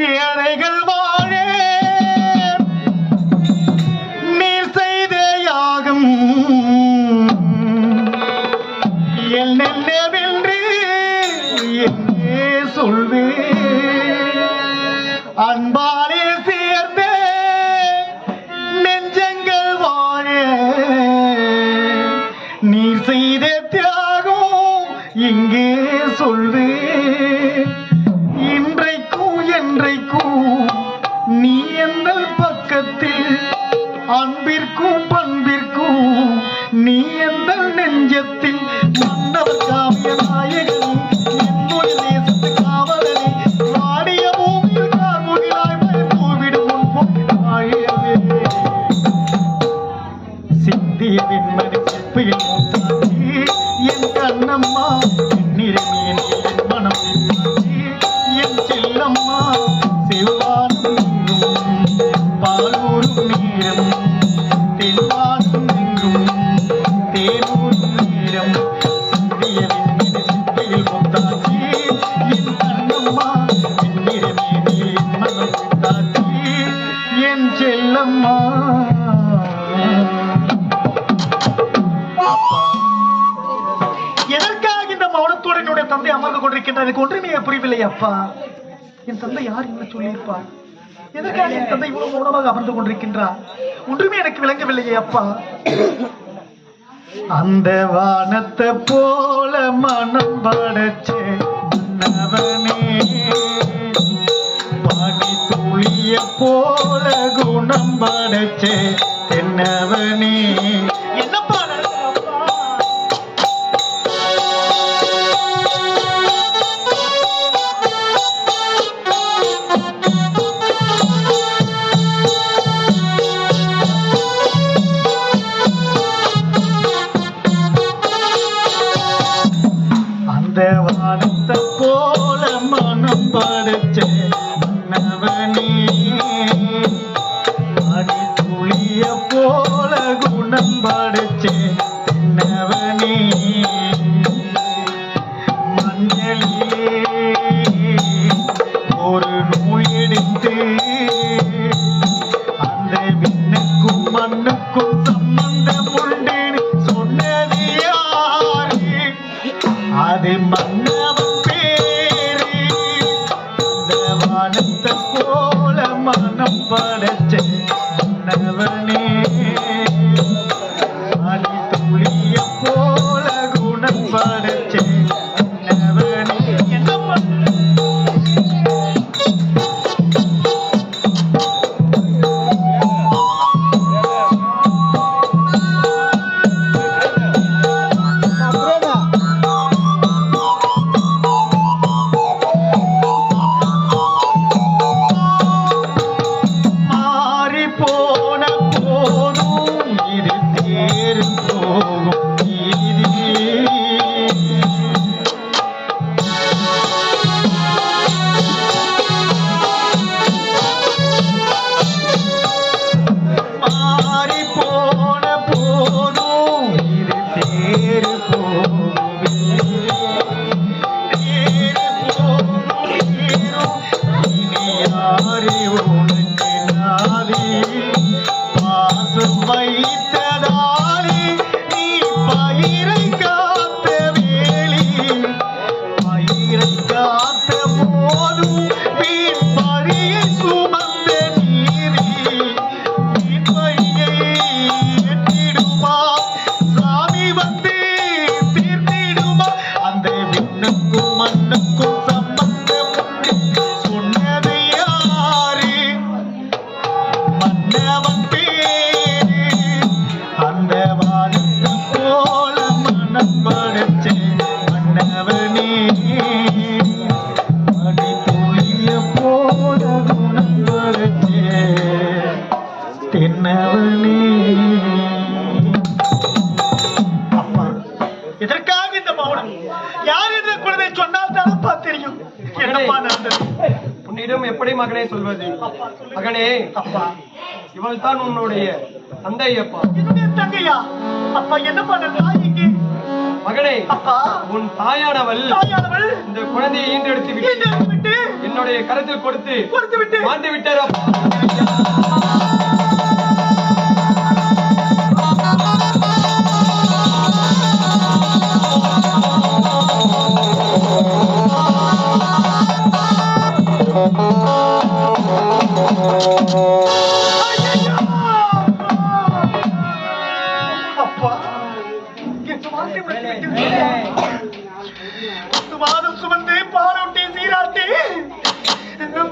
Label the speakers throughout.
Speaker 1: ஏழைகள் வாழ நீ செய்த யாகம் என்னென்னவென்று எங்கே சொல்வே அன்பாலே சேர்ந்த நெஞ்சங்கள் வாழ நீ செய்த தியாகம் இங்கே சொல்வே இன்றைக்கும் என்றைக்கும் நீ எந்த பக்கத்தில் அன்பிற்கும் பண்பிற்கும் நீ எந்த நெஞ்சத்தில் மன்னவர் காவிய நாயகனே என்னுடைய தேசத்து காவலனே வாடிய பூமியில் கார்முகிலாய் மறைந்துவிடும் வாழவே சிந்திய வெண்மணி சிற்பியில் மூத்தாச்சி என் கண்ணம்மா என்னிறமேனே என் மனம் என் செல்லம்மா செவ்வானும் பாலூரும் நேரம் தென்வானும் எங்கும் தேனூரும் நேரம் சிந்திய வெண்மணி சிற்பியில் மூத்தாச்சி என் கண்ணம்மா என்னிறமேனே என் மனம் மூத்தாச்சி என் செல்லம்மா. எதற்காக இந்த மௌனத்தோடு என்னுடைய தந்தை அமர்ந்து கொண்டிருக்கின்றார்? எனக்கு ஒன்றுமே புரியவில்லை அப்பா. என் தந்தை யார் என்ன சொல்லியிருப்பார்? எதற்காக என் தந்தை இவ்வளவு மௌனமாக அமர்ந்து கொண்டிருக்கின்றார்? ஒன்றுமே எனக்கு விளங்கவில்லையே அப்பா. அந்த வானத்தை போல மனம் படைச்சே மன்னவனே, பனி துளிய போல குணம் படைச்சே தென்னவனே. என்னப்பா வானத்தை போல மனம் படைச்ச மன்னவனே, அடி துளிய போல குணம் படைச்ச மன்னவனே. மஞ்சளிலே ஒரு நூல் எடுத்து அந்த விண்ணுக்கும் மண்ணுக்கும் சம்பந்தம் உண்டு சொன்னது யாரு? அது மன்னவன் பேரு. அந்த வானத்தை போல மனம் படைச்ச மன்னவனே, அடி துளிய போல குணம் படைச்ச மன்னவனே. என்ன
Speaker 2: உன்னிடம் எப்படி மகனே சொல்வது? மகனே, அப்பா, இவள் தான் உன்னுடைய தந்தை. அப்பா,
Speaker 1: என்னுடைய தங்கையா? அப்பா, என்ன பண்ண?
Speaker 2: மகனே,
Speaker 1: அப்பா
Speaker 2: உன் தாயானவள்
Speaker 1: தாயானவள்
Speaker 2: இந்த குழந்தையை ஈண்டெடுத்து விட்டு என்னுடைய கரத்தில் கொடுத்து
Speaker 1: விட்டு
Speaker 2: மாண்டு விட்டார் அப்பா.
Speaker 1: மாதம் சுமந்து பாலூட்டி சீராட்டி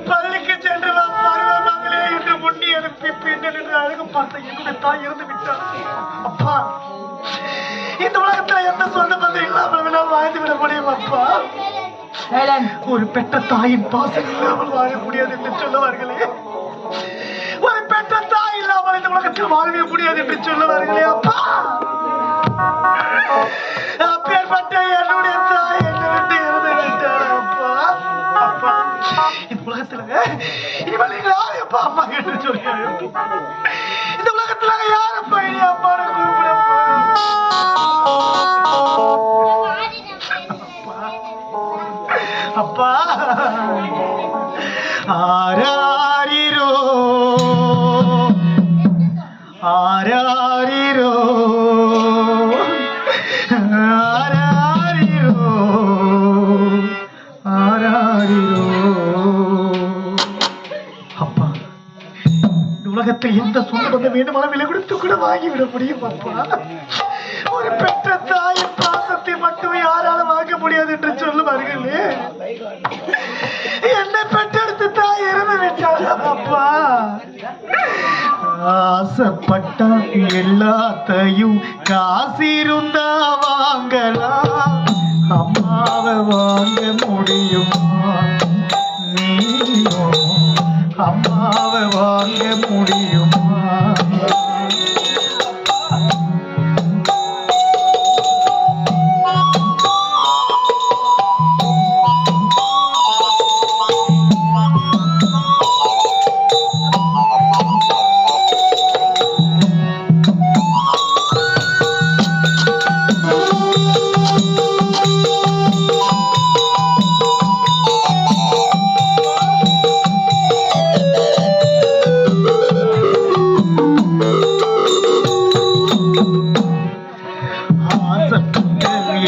Speaker 1: பள்ளிக்கு சென்று மகளே என்று முன்னி அனுப்பி பின்னல் என்று அழகு பார்த்த என்னுடைய தாய் இருந்து விட்டார். அப்பா, இந்த உலகத்துல எந்த சொந்த பந்தம் இல்லாமல் வாழ்ந்து விட முடியும் அப்பா. ஒரு பெற்ற தாயின் பாசம் இல்லாமல் வாழ முடியாது என்று சொல்லுவார்களே, ஒரு பெற்ற தாய் இல்லாமல் இந்த உலகத்தில் வாழவே முடியாது என்று சொல்லுவார்களே அப்பா. அப்பேற்பட்ட என்னுடைய தாய் என்னை விட்டு இருந்து விட்டார் அப்பா. அப்பா, இந்த உலகத்துல இனிமேல் நீங்கள் யாரு அப்பா அம்மா என்று சொல்லுங்க. இந்த உலகத்துல யாரப்பா இனி அம்மாவை கூப்பிட அப்பா. ஆராரிரோ ஆராரிரோ ஆராரிரோ ஆராரிரோ. அப்பா, இந்த உலகத்தில் எந்த சொந்த பந்தம் வேண்டுமானால் விலை கொடுத்து கூட வாங்கிவிட முடியும் அப்பா. ஒரு பெற்ற தாயின் பாசத்தை மட்டும் யாராலும் வாங்க முடியாது என்று சொல்லுவார்களே, என்னை பெற்றெடுத்து தாய் இறந்து விட்டார் அப்பா. ஆசைப்பட்ட எல்லாத்தையும் காசிருந்தா வாங்கலாம், அம்மாவை வாங்க முடியுமா? நீயும் அம்மாவை வாங்க முடியுமா?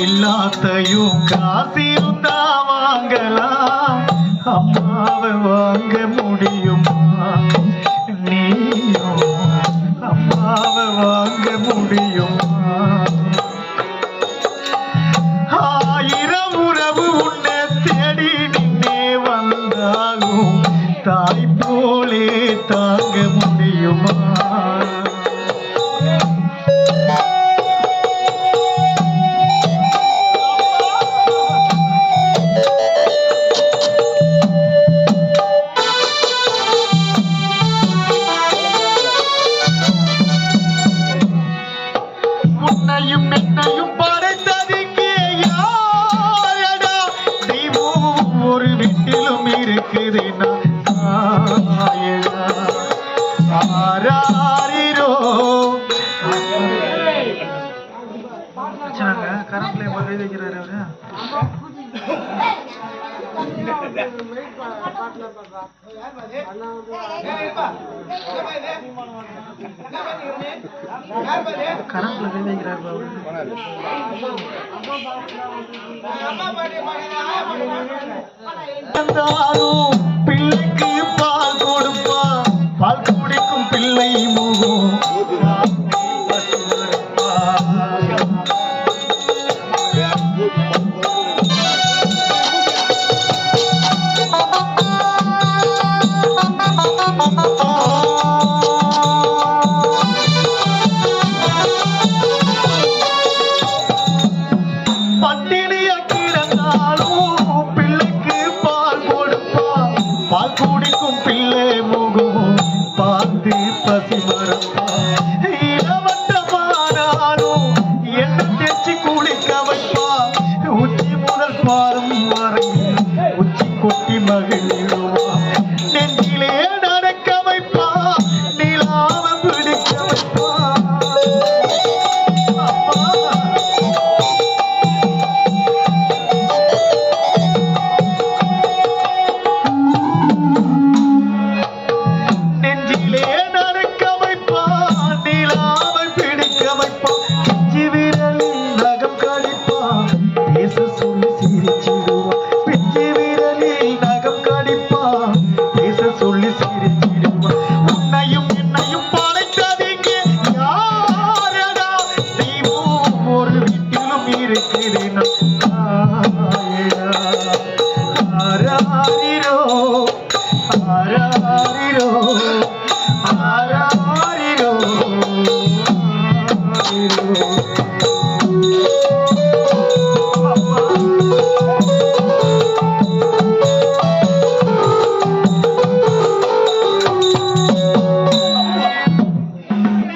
Speaker 1: எல்லாத்தையும் காசிருந்தா வாங்கலாம், அம்மாவை வாங்க முடியுமா? நீயும் அம்மாவை வாங்க முடியுமா? ஆயிரம் உறவு உன்னை தேடி நின்னே வந்தாலும் தாய் போலே தாங்க முடியுமா? என்னையும் படைத்ததுங்கே யாரடா? தெய்வம் ஒரு வீட்டிலும் இருக்குது. ஆராரிரோ கரண்ட்ல எழுதி வைக்கிறாரு அவரு. கரண்ட்ல எழுதி வைக்கிறாரு பிள்ளைக்கு பால் கொடுப்பா, பால் குடிக்கும் பிள்ளை முகம் பட்டினியா கிடந்தாலும் பிள்ளைக்கு பால் கொடுப்பா, பால் குடிக்கும் பிள்ளை முகம் பார்த்து பசி மறப்பா. இளவட்டமானாலும் என்ன தேய்ச்சி குளிக்க வைப்பா, உச்சி முதல் பாரம் வரை உச்சி கொட்டி மகிழ்வா. நெஞ்சிலே நடக்க வைப்பா, நிலாவ பிடிக்க வைப்பா. ஆராரிரோ ஆராரிரோ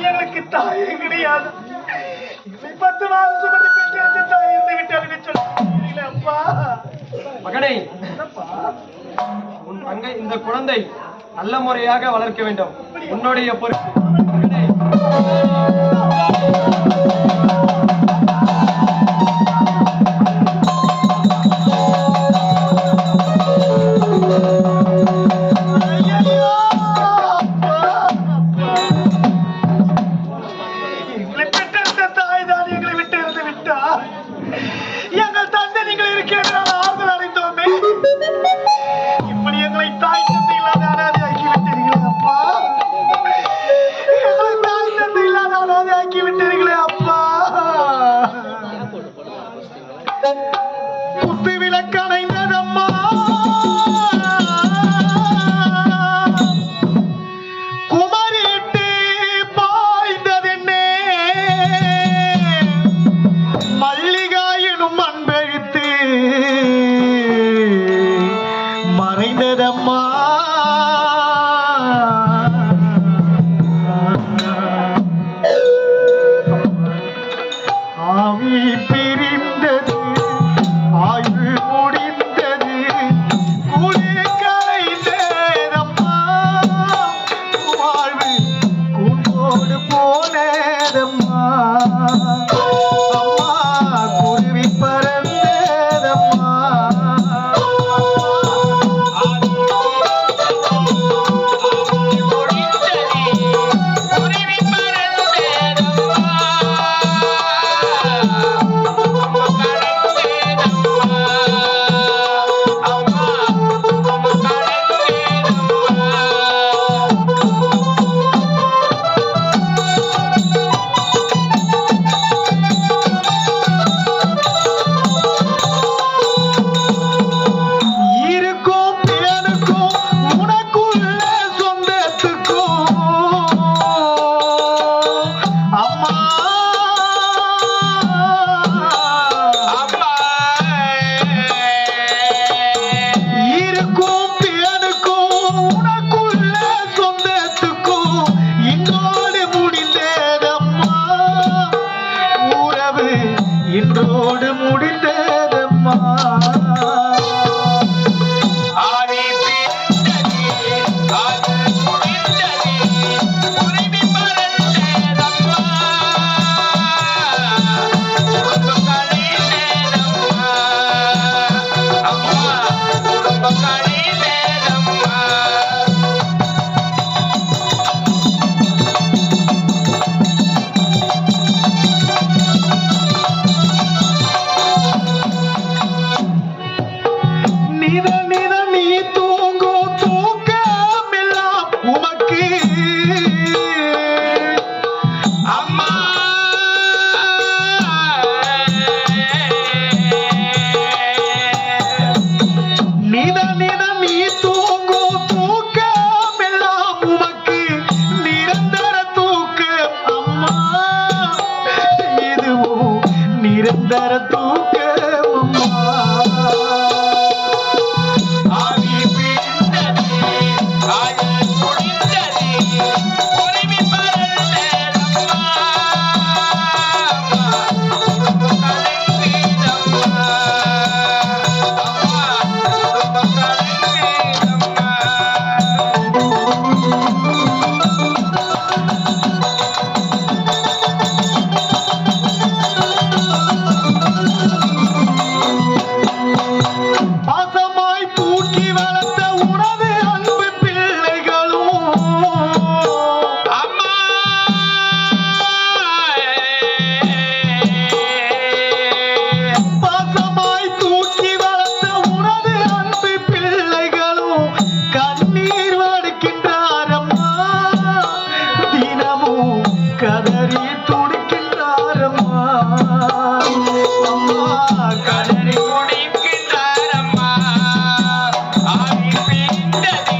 Speaker 1: எங்களுக்கு தாயே கிடையாது. 10 மாதம் சுமந்து பெற்ற தாய் இருந்து விட்டாருன்னு சொல்ல அப்பா.
Speaker 2: மகனே, உன் தங்கை இந்த குழந்தை நல்ல முறையாக வளர்க்க வேண்டும். உன்னுடைய பொறுப்பு. மகனே,
Speaker 1: ஐயையோ, அப்பா, அப்பா. எங்களை பெற்றெடுத்த தாய் தான் எங்களை விட்டு இருந்து விட்டார். எங்கள் தந்தை நீங்கள் இருக்கிறார் ஆறுதல் அடைந்தோமே. இப்படி எங்களை தாய் தந்தை இல்லாத அனாதையாக்கி விட்டீர்களே அப்பா. எங்களை தாய் தந்தை இல்லாத அனாதையாக்கி விட்டீர்களே அப்பா. குத்து விளக்கணைந்ததம்மா, குமரிட்டு பாய்ந்ததென்னே, மல்லிகாயினும் அன்பெழுத்து மறைந்ததம்மா. ஆவி பிரிந்தது, ஆயுள் முடிந்தது, குளிர் கரைந்ததம்மா, வாழ்வு கூண்டோடு போனதம்மா. அம்மா குருவி பறந்ததம்மா. இருக்கும் பேருக்கும் உனக்குள்ள சொந்தத்துக்கும் அம்மா இருக்கும் பேருக்கும் உனக்குள்ள சொந்தத்துக்கும் இன்றோடு முடிந்ததம்மா. உறவு இன்றோடு முடிந்ததம்மா. நித நித நீ தூங்கும் தூக்கமெல்லாம் உமக்கு அம்மா. நித நித நீ தூங்கும் தூக்கமெல்லாம் உமக்கு நிரந்தர தூக்கம் அம்மா. இதுவும் நிரந்தர தூக்கம் அம்மா.
Speaker 3: கதறி குடிக்கின்றாரம்மா, ஆவி பிரிந்தது